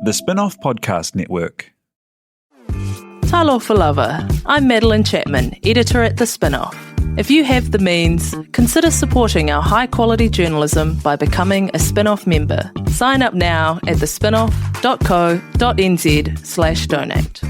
The Spinoff Podcast Network. Talofa lava. I'm Madeline Chapman, editor at The Spinoff. If you have the means, consider supporting our high-quality journalism by becoming a Spinoff member. Sign up now at thespinoff.co.nz/donate.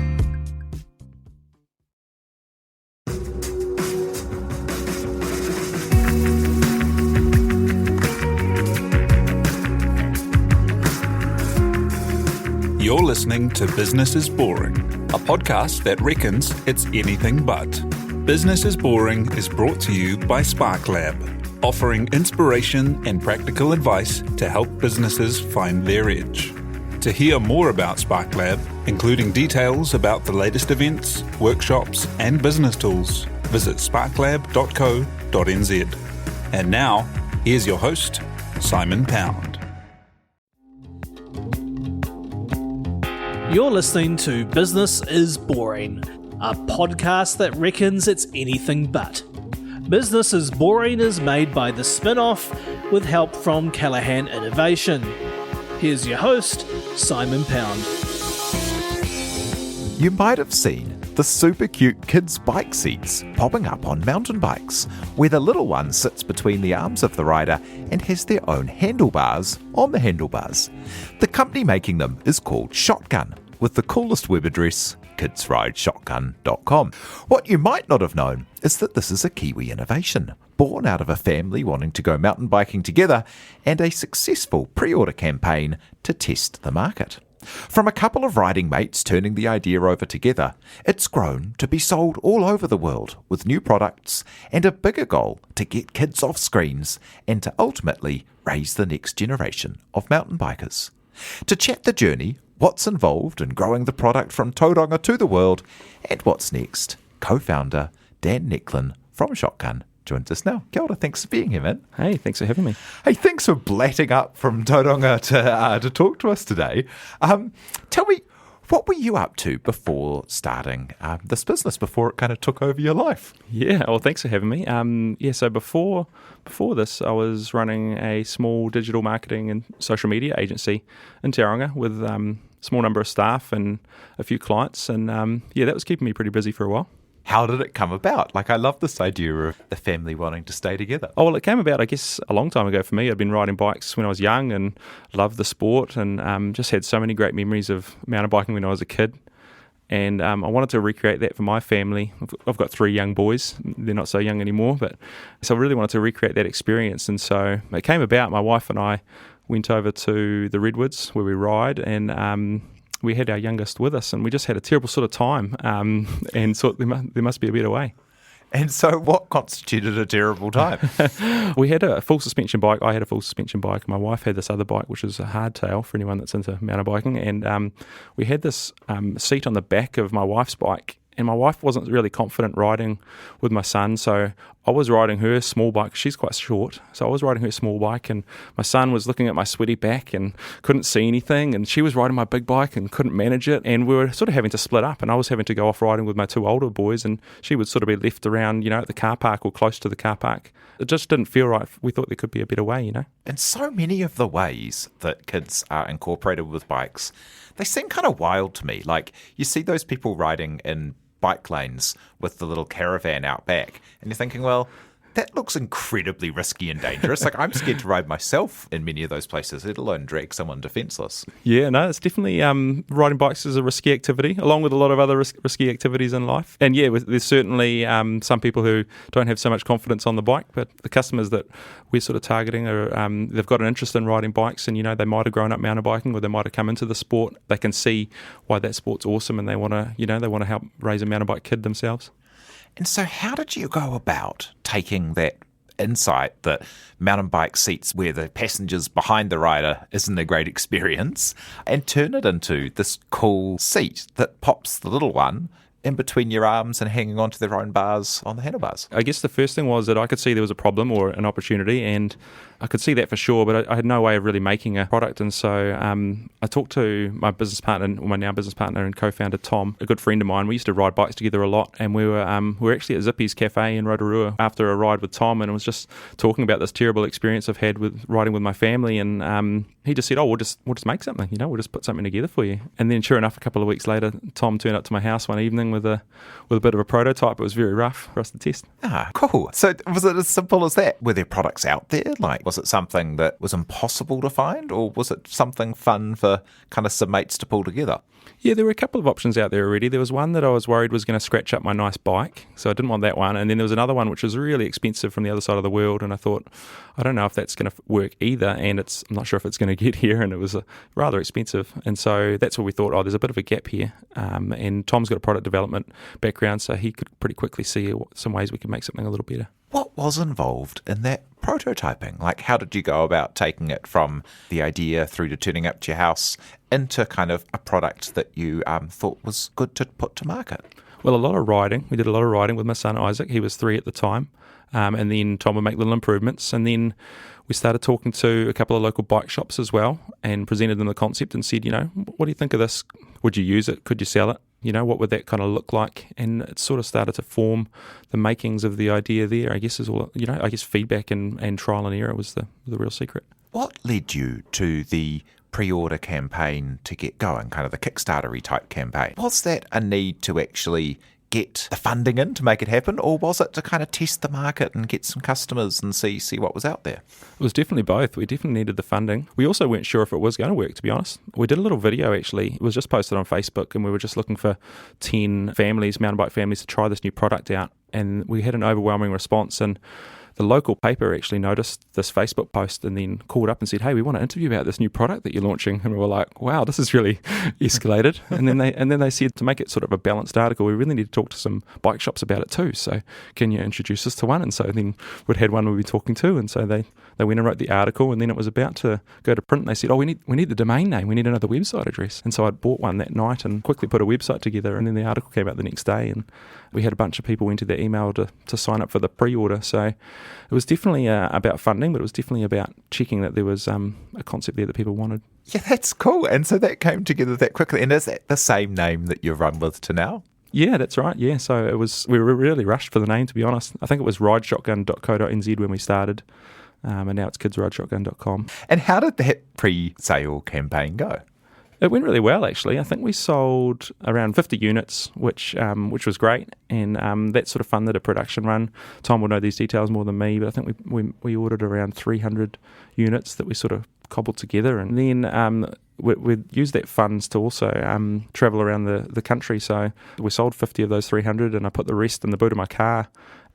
You're listening to Business is Boring, a podcast that reckons it's anything but. Business is Boring is brought to you by SparkLab, offering inspiration and practical advice to help businesses find their edge. To hear more about SparkLab, including details about the latest events, workshops, and business tools, visit sparklab.co.nz. And now, here's your host, Simon Pound. You're listening to Business is Boring, a podcast that reckons it's anything but. Business is Boring is made by The Spinoff with help from Callaghan Innovation. Here's your host, Simon Pound. You might have seen the super cute kids' bike seats popping up on mountain bikes, where the little one sits between the arms of the rider and has their own handlebars on the handlebars. The company making them is called Shotgun, with the coolest web address, kidsrideshotgun.com. What you might not have known is that this is a Kiwi innovation, born out of a family wanting to go mountain biking together and a successful pre-order campaign to test the market. From a couple of riding mates turning the idea over together, it's grown to be sold all over the world with new products and a bigger goal to get kids off screens and to ultimately raise the next generation of mountain bikers. To chat the journey, what's involved in growing the product from Tauranga to the world, and what's next, co-founder Dan Necklin from Shotgun joins us now. Kia ora, thanks for being here, man. Hey, thanks for having me. Hey, thanks for blatting up from Tauranga to talk to us today. Tell me, what were you up to before starting this business, before it kind of took over your life? Yeah, well, thanks for having me. So before this, I was running a small digital marketing and social media agency in Tauranga with a small number of staff and a few clients. And that was keeping me pretty busy for a while. How did it come about? Like, I love this idea of the family wanting to stay together. Oh, well, it came about, I guess, a long time ago for me. I'd been riding bikes when I was young and loved the sport and just had so many great memories of mountain biking when I was a kid. And I wanted to recreate that for my family. I've got 3 young boys. They're not so young anymore, but so I really wanted to recreate that experience. And so it came about, my wife and I went over to the Redwoods where we ride, and we had our youngest with us, and we just had a terrible sort of time and thought there must be a better way. And so what constituted a terrible time? We had a full suspension bike. I had a full suspension bike. My wife had this other bike, which is a hardtail for anyone that's into mountain biking. And we had this seat on the back of my wife's bike. And my wife wasn't really confident riding with my son, so I was riding her small bike. She's quite short, so I was riding her small bike, and my son was looking at my sweaty back and couldn't see anything, and she was riding my big bike and couldn't manage it, and we were sort of having to split up, and I was having to go off riding with my 2 older boys, and she would sort of be left around, at the car park or close to the car park. It just didn't feel right. We thought there could be a better way, And so many of the ways that kids are incorporated with bikes, they seem kind of wild to me. Like, you see those people riding in bike lanes with the little caravan out back, and you're thinking, well, that looks incredibly risky and dangerous. Like, I'm scared to ride myself in many of those places, let alone drag someone defenceless. Yeah, no, it's definitely riding bikes is a risky activity, along with a lot of other risky activities in life. And yeah, there's certainly some people who don't have so much confidence on the bike, but the customers that we're sort of targeting are they've got an interest in riding bikes, and they might have grown up mountain biking, or they might have come into the sport. They can see why that sport's awesome, and they want to help raise a mountain bike kid themselves. And so how did you go about taking that insight that mountain bike seats where the passengers behind the rider isn't a great experience and turn it into this cool seat that pops the little one in between your arms and hanging onto their own bars on the handlebars? I guess the first thing was that I could see there was a problem or an opportunity, and I could see that for sure, but I had no way of really making a product. And so I talked to my business partner, or my now business partner and co-founder Tom, a good friend of mine. We used to ride bikes together a lot, and we were actually at Zippy's Cafe in Rotorua after a ride with Tom, and it was just talking about this terrible experience I've had with riding with my family. And he just said, "Oh, we'll just make something. We'll just put something together for you." And then, sure enough, a couple of weeks later, Tom turned up to my house one evening with a bit of a prototype. It was very rough for us to test. Ah, cool. So was it as simple as that? Were there products out there? Like, was it something that was impossible to find, or was it something fun for kind of some mates to pull together? Yeah, there were a couple of options out there already. There was one that I was worried was going to scratch up my nice bike, so I didn't want that one. And then there was another one which was really expensive from the other side of the world, and I thought, I don't know if that's going to work either, and I'm not sure if it's going to get here, and it was rather expensive. And so that's what we thought, there's a bit of a gap here. And Tom's got a product development background, so he could pretty quickly see some ways we could make something a little better. What was involved in that prototyping? Like, how did you go about taking it from the idea through to turning up to your house into kind of a product that you thought was good to put to market? Well, a lot of riding. We did a lot of riding with my son Isaac. He was 3 at the time. And then Tom would make little improvements. And then we started talking to a couple of local bike shops as well and presented them the concept and said, what do you think of this? Would you use it? Could you sell it? What would that kind of look like? And it sort of started to form the makings of the idea there, I guess, is all, I guess feedback and trial and error was the real secret. What led you to the pre-order campaign to get going, kind of the Kickstarter-y type campaign? Was that a need to actually get the funding in to make it happen, or was it to kind of test the market and get some customers and see what was out there? It was definitely both. We definitely needed the funding. We also weren't sure if it was going to work, to be honest. We did a little video, actually. It was just posted on Facebook, and we were just looking for 10 families, mountain bike families, to try this new product out. And we had an overwhelming response, and the local paper actually noticed this Facebook post and then called up and said, "Hey, we want to interview about this new product that you're launching." And we were like, "Wow, this is really escalated." And then they said, to make it sort of a balanced article, we really need to talk to some bike shops about it too. So can you introduce us to one? And so then we'd had one we'd be talking to, and so they went and wrote the article, and then it was about to go to print, and they said, we need the domain name, we need another website address. And so I'd bought one that night and quickly put a website together, and then the article came out the next day, and we had a bunch of people enter their email to sign up for the pre-order. So it was definitely about funding, but it was definitely about checking that there was a concept there that people wanted. Yeah, that's cool. And so that came together that quickly. And is that the same name that you've run with to now? Yeah, that's right. Yeah, so we were really rushed for the name, to be honest. I think it was rideshotgun.co.nz when we started, and now it's kidsrideshotgun.com. And how did that pre-sale campaign go? It went really well, actually. I think we sold around 50 units, which was great, and that sort of funded a production run. Tom will know these details more than me, but I think we ordered around 300 units that we sort of cobbled together, and then we'd used that funds to also travel around the country. So we sold 50 of those 300, and I put the rest in the boot of my car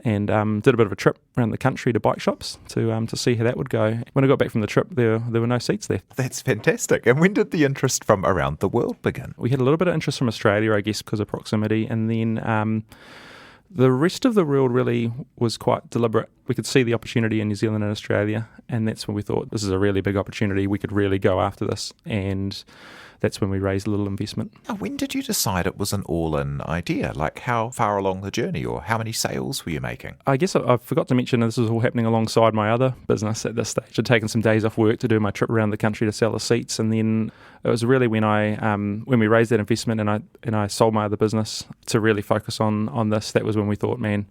and did a bit of a trip around the country to bike shops to see how that would go. When I got back from the trip, there were no seats there. That's fantastic. And when did the interest from around the world begin? We had a little bit of interest from Australia, I guess, because of proximity, and then the rest of the world really was quite deliberate. We could see the opportunity in New Zealand and Australia, and that's when we thought, this is a really big opportunity. We could really go after this, and that's when we raised a little investment. Now, when did you decide it was an all-in idea? Like, how far along the journey, or how many sales were you making? I guess I forgot to mention this was all happening alongside my other business at this stage. I'd taken some days off work to do my trip around the country to sell the seats, and then it was really when when we raised that investment and I sold my other business to really focus on this. That was when we thought, man,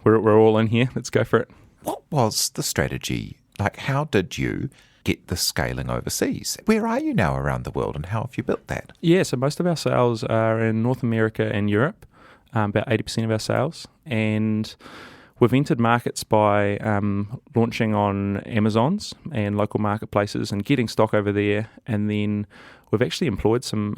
we're all in here. Let's go for it. What was the strategy? Like, how did you get the scaling overseas? Where are you now around the world, and how have you built that? Yeah, so most of our sales are in North America and Europe, about 80% of our sales. And we've entered markets by launching on Amazons and local marketplaces and getting stock over there. And then we've actually employed some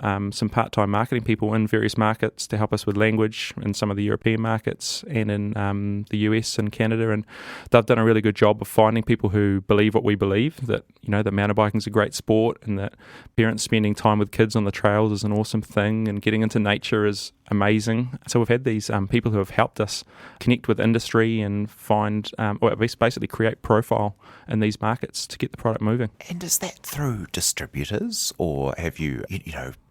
part-time marketing people in various markets to help us with language in some of the European markets and in the US and Canada. And they've done a really good job of finding people who believe what we believe, that that mountain biking is a great sport, and that parents spending time with kids on the trails is an awesome thing, and getting into nature is amazing. So we've had these people who have helped us connect with industry and find, or at least basically create profile in these markets to get the product moving. And is that through distributors, or have you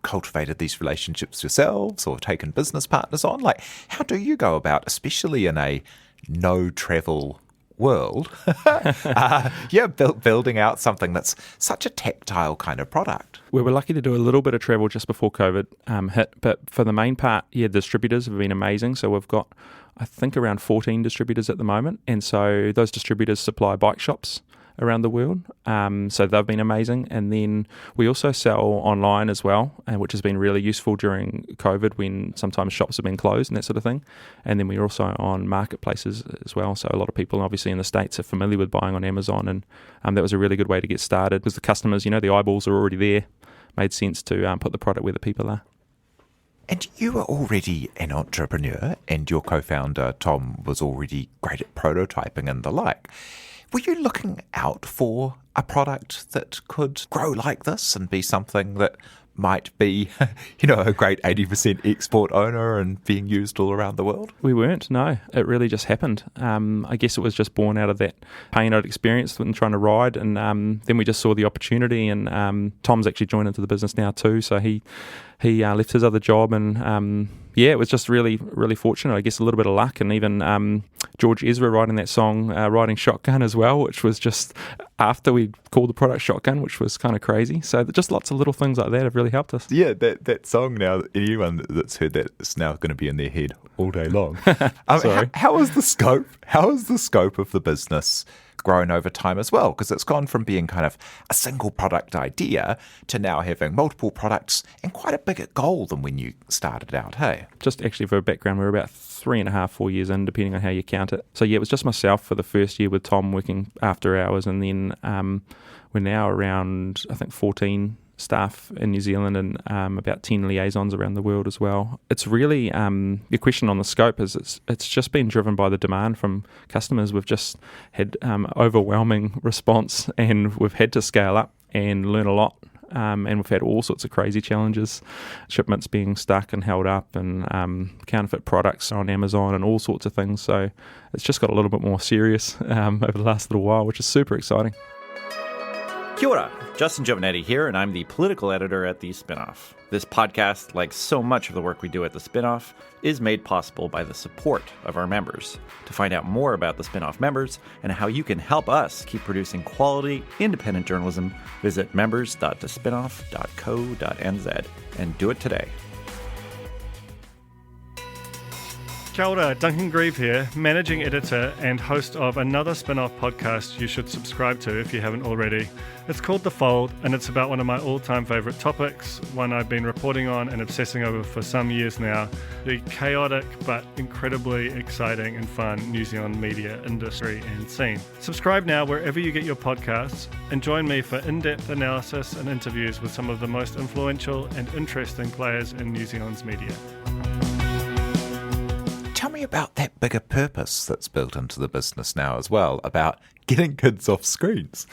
cultivated these relationships yourselves, or taken business partners on? Like, how do you go about, especially in a no travel world, building out something that's such a tactile kind of product. We were lucky to do a little bit of travel just before COVID hit, but for the main part, distributors have been amazing. So we've got, I think, around 14 distributors at the moment, and so those distributors supply bike shops around the world, so they've been amazing. And then we also sell online as well, which has been really useful during COVID when sometimes shops have been closed and that sort of thing. And then we're also on marketplaces as well, so a lot of people obviously in the States are familiar with buying on Amazon, and that was a really good way to get started because the customers, the eyeballs are already there. Made sense to put the product where the people are. And you were already an entrepreneur, and your co-founder Tom was already great at prototyping and the like. Were you looking out for a product that could grow like this and be something that might be, a great 80% export owner and being used all around the world? We weren't, no. It really just happened. I guess it was just born out of that pain I'd experienced when trying to ride, and then we just saw the opportunity, and Tom's actually joined into the business now too, so he left his other job, and it was just really, really fortunate. I guess a little bit of luck, and even George Ezra writing that song, riding Shotgun as well, which was just after we called the product Shotgun, which was kind of crazy. So just lots of little things like that have really helped us. Yeah, that song now, anyone that's heard that, it's now going to be in their head all day long. Sorry. How is the scope? How is the scope of the business grown over time as well? Because it's gone from being kind of a single product idea to now having multiple products and quite a bigger goal than when you started out, hey? Just actually for a background, we're about 3.5, 4 years in, depending on how you count it. So it was just myself for the first year with Tom working after hours, and then we're now around, I think, 14 staff in New Zealand and about 10 liaisons around the world as well. It's really, your question on the scope is it's just been driven by the demand from customers. We've just had overwhelming response, and we've had to scale up and learn a lot. And we've had all sorts of crazy challenges, shipments being stuck and held up, and counterfeit products on Amazon and all sorts of things. So it's just got a little bit more serious over the last little while, which is super exciting. Kia ora, Justin Giovanetti here, and I'm the political editor at the Spinoff. This podcast, like so much of the work we do at the Spinoff, is made possible by the support of our members. To find out more about the Spinoff members and how you can help us keep producing quality, independent journalism, visit members.thespinoff.co.nz and do it today. Kia ora, Duncan Grieve here, managing editor and host of another Spinoff podcast you should subscribe to if you haven't already. It's called The Fold, and it's about one of my all-time favourite topics, one I've been reporting on and obsessing over for some years now, the chaotic but incredibly exciting and fun New Zealand media industry and scene. Subscribe now wherever you get your podcasts, and join me for in-depth analysis and interviews with some of the most influential and interesting players in New Zealand's media. Tell me about that bigger purpose that's built into the business now as well, about getting kids off screens.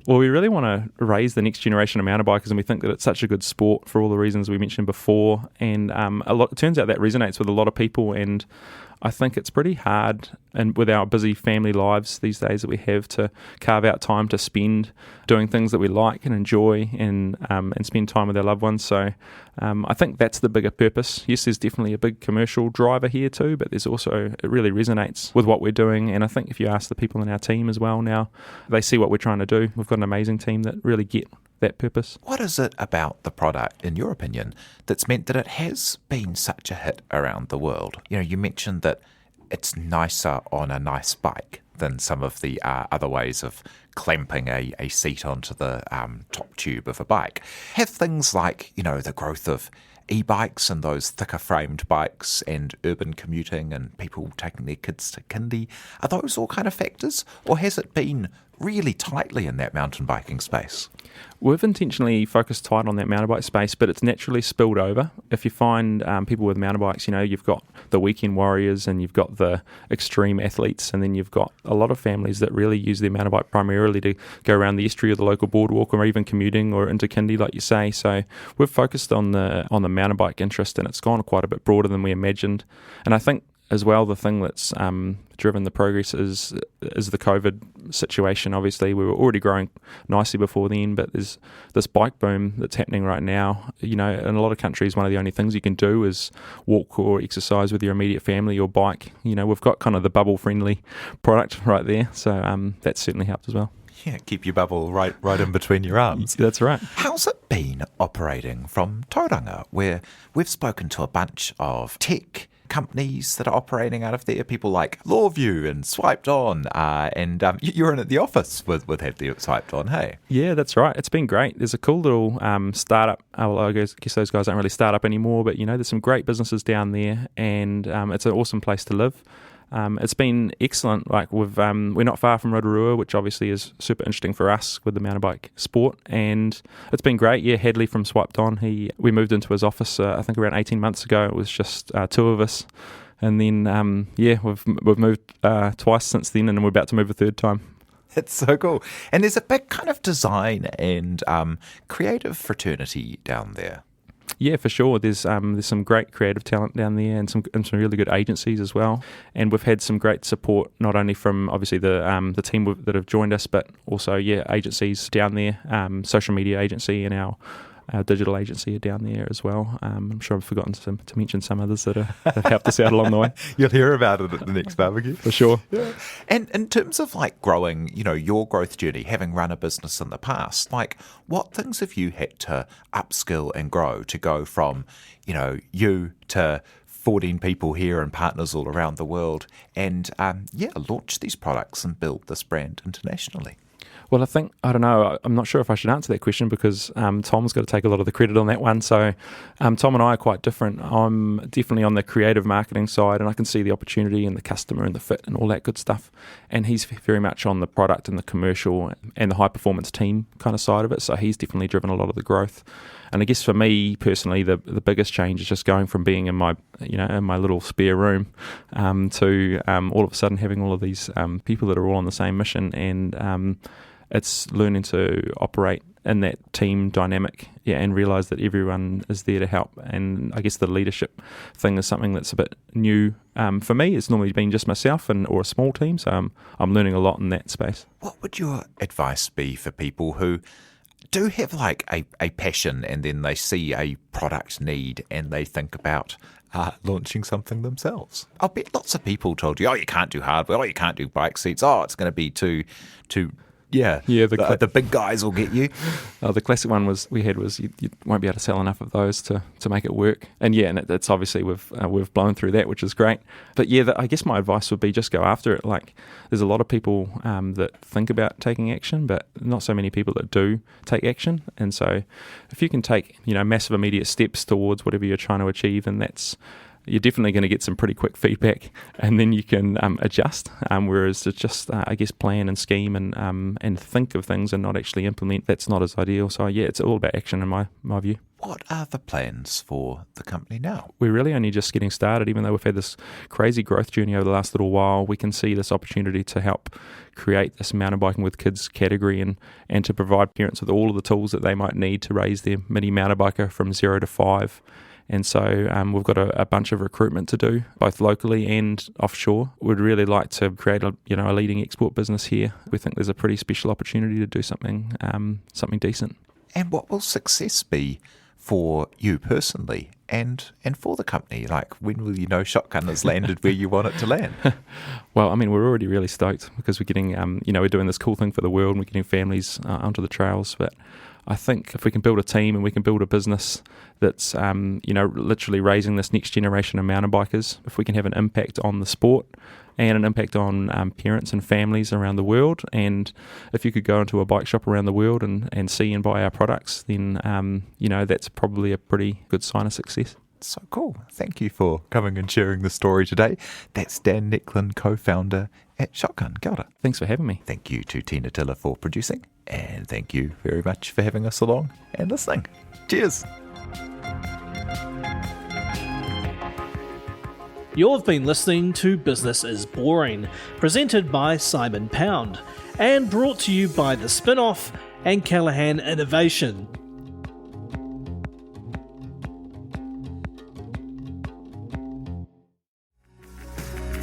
Well, we really want to raise the next generation of mountain bikers, and we think that it's such a good sport for all the reasons we mentioned before. And it turns out that resonates with a lot of people, and I think it's pretty hard, and with our busy family lives these days that we have, to carve out time to spend doing things that we like and enjoy, and spend time with our loved ones. So I think that's the bigger purpose. Yes, there's definitely a big commercial driver here too, but there's also, it really resonates with what we're doing. And I think if you ask the people in our team as well now, they see what we're trying to do. We've got an amazing team that really get that purpose. What is it about the product, in your opinion, that's meant that it has been such a hit around the world? You mentioned that it's nicer on a nice bike than some of the other ways of clamping a seat onto the top tube of a bike. Have things like, the growth of e-bikes and those thicker framed bikes and urban commuting and people taking their kids to kindy, are those all kind of factors? Or has it been really tightly in that mountain biking space? We've intentionally focused tight on that mountain bike space, but it's naturally spilled over. If you find people with mountain bikes, you've got the weekend warriors and you've got the extreme athletes, and then you've got a lot of families that really use their mountain bike primarily to go around the estuary or the local boardwalk, or even commuting or into kindy, like you say. So we've focused on the mountain bike interest, and it's gone quite a bit broader than we imagined. And I think as well, the thing that's driven the progress is the COVID situation. Obviously, we were already growing nicely before then, but there's this bike boom that's happening right now. In a lot of countries, one of the only things you can do is walk or exercise with your immediate family or bike. We've got kind of the bubble-friendly product right there, so that's certainly helped as well. Yeah, keep your bubble right in between your arms. That's right. How's it been operating from Tauranga, where we've spoken to a bunch of tech companies that are operating out of there, people like Lawview and Swiped On, and you're in at the office with Have the Swiped On, hey? Yeah, that's right. It's been great. There's a cool little startup. I guess those guys aren't really startup anymore, but there's some great businesses down there, and it's an awesome place to live. It's been excellent. Like we're not far from Rotorua, which obviously is super interesting for us with the mountain bike sport, and it's been great. Yeah, Hadley from Swiped On, we moved into his office I think around 18 months ago. It was just two of us, and then we've moved twice since then, and we're about to move a third time. It's so cool. And there's a big kind of design and creative fraternity down there. Yeah, for sure. There's some great creative talent down there, and some really good agencies as well. And we've had some great support, not only from obviously the team that have joined us, but also agencies down there, social media agency and our digital agency are down there as well. I'm sure I've forgotten to mention some others that have helped us out along the way. You'll hear about it at the next barbecue. For sure. Yeah. And in terms of like growing, your growth journey, having run a business in the past, like what things have you had to upskill and grow to go from, you to 14 people here and partners all around the world and, launch these products and build this brand internationally? Well, I don't know, I'm not sure if I should answer that question because Tom's got to take a lot of the credit on that one. So Tom and I are quite different. I'm definitely on the creative marketing side, and I can see the opportunity and the customer and the fit and all that good stuff. And he's very much on the product and the commercial and the high performance team kind of side of it. So he's definitely driven a lot of the growth. And I guess for me personally, the biggest change is just going from being in my little spare room to all of a sudden having all of these people that are all on the same mission, and it's learning to operate in that team dynamic, and realise that everyone is there to help. And I guess the leadership thing is something that's a bit new for me. It's normally been just myself or a small team, so I'm learning a lot in that space. What would your advice be for people who do have like a passion and then they see a product need and they think about launching something themselves? I'll bet lots of people told you, you can't do hardware, you can't do bike seats, it's going to be too the big guys will get you. The classic one we had was you won't be able to sell enough of those to make it work. And it's obviously we've blown through that, which is great. But I guess my advice would be just go after it. Like there's a lot of people that think about taking action, but not so many people that do take action. And so if you can take massive immediate steps towards whatever you're trying to achieve, and you're definitely going to get some pretty quick feedback, and then you can adjust. Whereas to just, plan and scheme and think of things and not actually implement, that's not as ideal. So it's all about action in my view. What are the plans for the company now? We're really only just getting started. Even though we've had this crazy growth journey over the last little while, we can see this opportunity to help create this mountain biking with kids category and to provide parents with all of the tools that they might need to raise their mini mountain biker from 0 to 5. And so we've got a bunch of recruitment to do, both locally and offshore. We'd really like to create a leading export business here. We think there's a pretty special opportunity to do something decent. And what will success be for you personally and for the company? Like, when will you know Shotgun has landed where you want it to land? Well, we're already really stoked because we're getting, we're doing this cool thing for the world and we're getting families onto the trails. But I think if we can build a team and we can build a business that's, literally raising this next generation of mountain bikers, if we can have an impact on the sport and an impact on parents and families around the world, and if you could go into a bike shop around the world and see and buy our products, then, that's probably a pretty good sign of success. So cool. Thank you for coming and sharing the story today. That's Dan Necklin, co-founder at Shotgun. Kia ora. Thanks for having me. Thank you to Tina Tiller for producing, and thank you very much for having us along and listening. Cheers. You've been listening to Business is Boring, presented by Simon Pound, and brought to you by the Spinoff and Callaghan Innovation.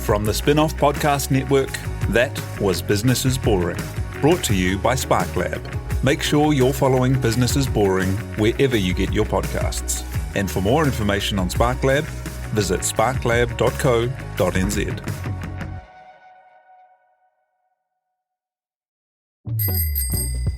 From the Spinoff Podcast Network, that was Business is Boring, brought to you by SparkLab. Make sure you're following Business is Boring wherever you get your podcasts. And for more information on SparkLab, visit sparklab.co.nz.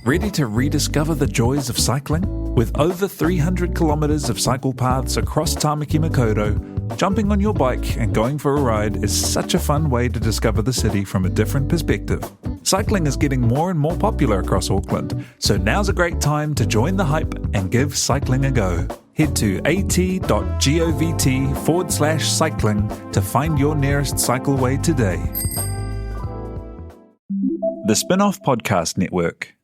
Ready to rediscover the joys of cycling? With over 300 kilometres of cycle paths across Tāmaki Makaurau, jumping on your bike and going for a ride is such a fun way to discover the city from a different perspective. Cycling is getting more and more popular across Auckland, so now's a great time to join the hype and give cycling a go. Head to at.govt/cycling to find your nearest cycleway today. The Spinoff Podcast Network.